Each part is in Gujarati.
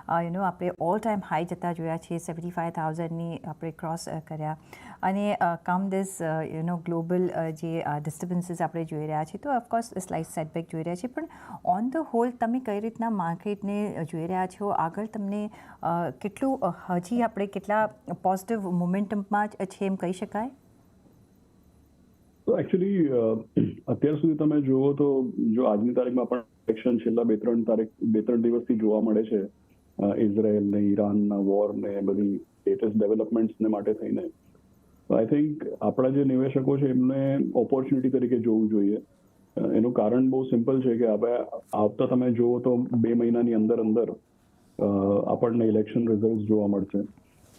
આપણે ઓલ ટાઈમ હાઈ જતા જોયા છીએ, 75,000ની આપણે ક્રોસ કર્યા, અને કમ ધીસ ગ્લોબલ જે ડિસ્ટર્બન્સીસ આપણે જોઈ રહ્યા છીએ, તો ઓફકોર્સ સ્લાઇટ સેટબેક જોઈ રહ્યા છીએ. પણ ઓન ધ હોલ તમે કઈ રીતના માર્કેટને જોઈ રહ્યા છો? આગળ તમને કેટલું હજી આપણે કેટલા પોઝિટિવ મોમેન્ટમમાં જ છે એમ કહી શકાય? તો એકચ્યુઅલી અત્યાર સુધી તમે જુઓ તો જો આજની તારીખમાં પણ ઇલેક્શન છેલ્લા બે ત્રણ દિવસથી જોવા મળે છે, ઇઝરાયલ ને ઈરાનના વોર ને બધી લેટેસ્ટ ડેવલપમેન્ટ્સને માટે થઈને. આઈ થિંક આપણા જે નિવેશકો છે એમને ઓપોર્ચ્યુનિટી તરીકે જોવું જોઈએ. એનું કારણ બહુ સિમ્પલ છે કે આપણે આવતા તમે જુઓ તો 2 મહિનાની અંદર આપણને ઇલેક્શન રિઝલ્ટ જોવા મળશે.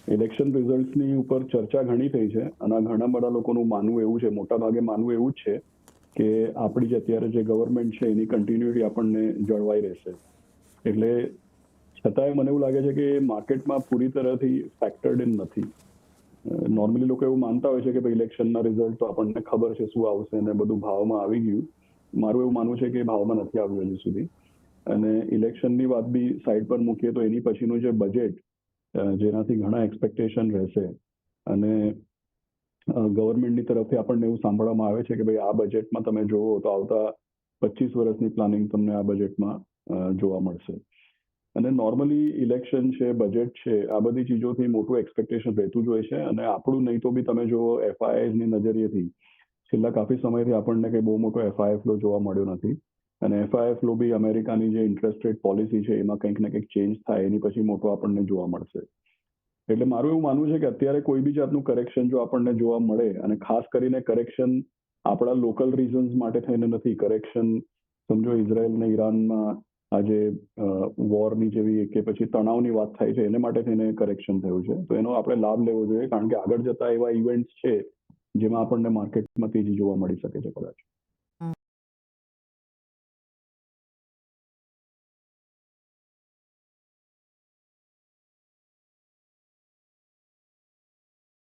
ઇલેક્શન રિઝલ્ટ્સની ઉપર ચર્ચા ઘણી થઈ છે, અને ઘણા બધા લોકોનું માનવું એવું છે, મોટા ભાગે માનવું એવું જ છે કે આપણી જે અત્યારે જે ગવર્મેન્ટ છે એની કન્ટિન્યુટી આપણને જળવાઈ રહેશે. એટલે છતાંય મને એવું લાગે છે કે માર્કેટમાં પૂરી તરહથી ફેક્ટર્ડ ઇન નથી. નોર્મલી લોકો એવું માનતા હોય છે કે ભાઈ ઇલેક્શનના રિઝલ્ટ તો આપણને ખબર છે શું આવશે ને બધું ભાવમાં આવી ગયું. મારું એવું માનવું છે કે ભાવમાં નથી આવ્યું હજી સુધી. અને ઇલેક્શનની વાત બી સાઈડ પર મૂકીએ તો એની પછીનું જે બજેટ, જેનાથી ઘણા એક્સપેક્ટેશન રહેશે, અને ગવર્મેન્ટની તરફથી આપણને એવું સાંભળવામાં આવે છે કે ભાઈ આ બજેટમાં તમે જુઓ તો આવતા 25 વર્ષની પ્લાનિંગ તમને આ બજેટમાં જોવા મળશે. અને નોર્મલી ઇલેક્શન છે, બજેટ છે, આ બધી ચીજોથી મોટું એક્સપેક્ટેશન રહેતું જ હોય છે. અને આપણું નહીં તો બી તમે જુઓ FIIની નજરિયેથી છેલ્લા કાફી સમયથી આપણને કંઈ બહુ મોટો FII ફ્લો જોવા મળ્યો નથી. અને FII ફ્લો બી અમેરિકાની જે ઇન્ટરેસ્ટ રેટ પોલિસી છે એમાં કંઈક ને કંઈક ચેન્જ થાય એની પછી મોટો આપણને જોવા મળશે. એટલે મારું એવું માનવું છે કે અત્યારે કોઈ બી જાતનું કરેક્શન જો આપણને જોવા મળે, અને ખાસ કરીને કરેક્શન આપણા લોકલ રીઝન્સ માટે થઈને નથી, કરેક્શન સમજો ઇઝરાયલ ને ઈરાનમાં આજે વોરની જેવી કે પછી તણાવની વાત થાય છે એને માટે થઈને કરેક્શન થયું છે. તો એનો આપણે લાભ લેવો જોઈએ, કારણ કે આગળ જતા એવા ઇવેન્ટ્સ છે જેમાં આપણને માર્કેટમાં તેજી જોવા મળી શકે છે કદાચ.